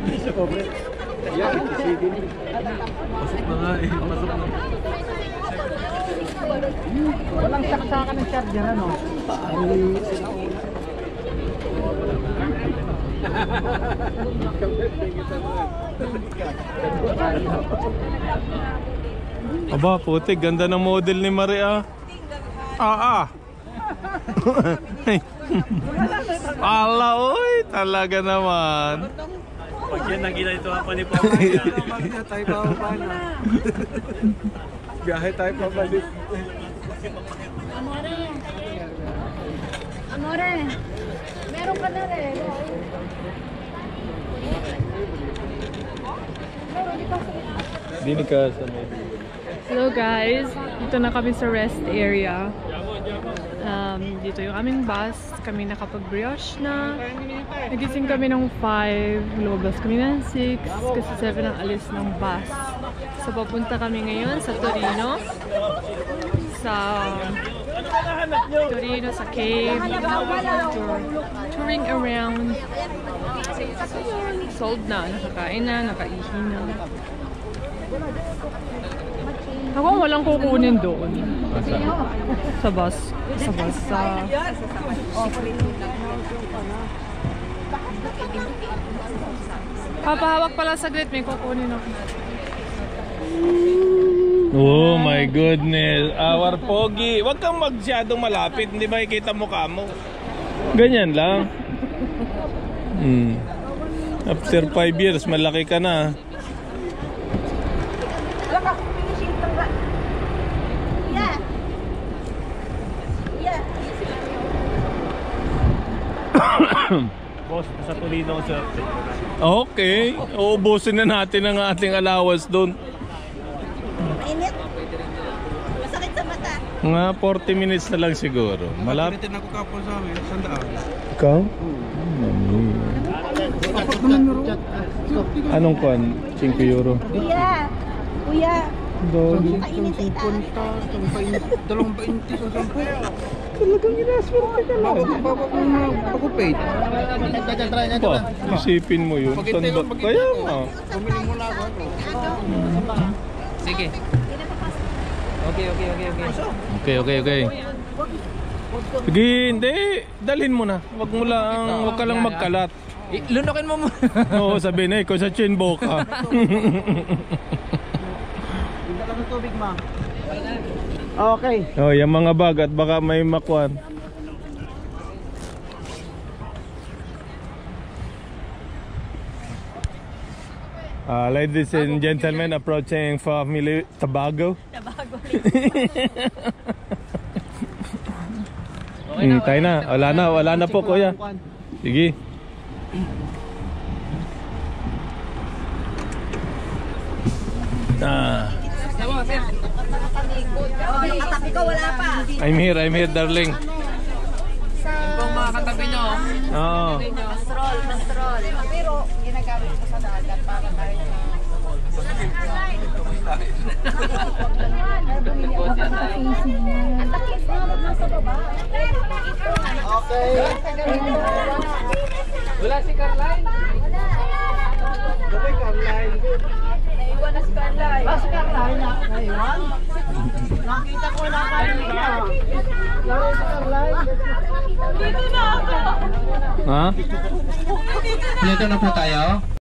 Piso pobre. Yan, pasok na nga eh, pasok na. Walang saksakan ng charger, ano? Aba, puti, ganda ng model ni Maria. Ala, oy, talaga naman. Pag yan nakita ito ang panipapa niya. Biyahe tayo pababa na. Biyahe tayo pabalik. Amore. Amore. Meron ka na rin. Dini ka sa may. Hello guys, dito na kami sa rest area. Dito yung aming bus. Kami nakapag-brioche na. Nagising kami ng 5. Lumabas kami ng 6. Kasi 7 ang alis ng bus. So papunta kami ngayon sa Torino. Sa cave. Touring around. Sold na. Nakakain na. Nakaihi na. Ako walang kukunin doon. Sa bus. Sa bus. Papahawak pala saglit. May kukunin ako. Oh my goodness. Our pogi. Huwag kang masyadong malapit. Hindi ba ikita mukha mo? Ganyan lang. After 5 years, malaki ka na. Boss, sa Torino sir. Okay. Uubusin na natin ang ating allowance doon. Mainit. Masakit sa mata. Mga 40 minutes na lang siguro. Malapit. Pinitin ako kapon sa amin, sandaan. Ikaw? Anong kwan? 5 euro. Kuya. Kuya. Dog. Kainin sa itaas. Dalawang painti sa 10. Talagang inaswerte ka lang. Ako paid. Pa, isipin mo yun. Tanda. Kaya nga. Bumili muna ako. Sige. Okay. Sige, hindi. Dalhin mo na. Wag ka lang magkalat. Lunukin mo muna. Oo, sabihin na ikaw sa chinbo ka. Ang tubig, ma. Okay. Oh, yung mga bag at baka may makuan. Ladies and gentlemen, approaching family Tabago. Tayo na. Wala na po kuya. Sige. Nakatabi ko, wala pa. I'm here, darling. Yung pong mga katabi nyo. Oo. Mastrol. Pero ginagamit ko sa dagat para tayo Okay. Wala si Carline? Wala. Carline. naiwan na si Carline. Si Carline na. Naiwan? Nakita ko na kanina. Laro si Carline. Dito na ako. Ha? Dito na po tayo.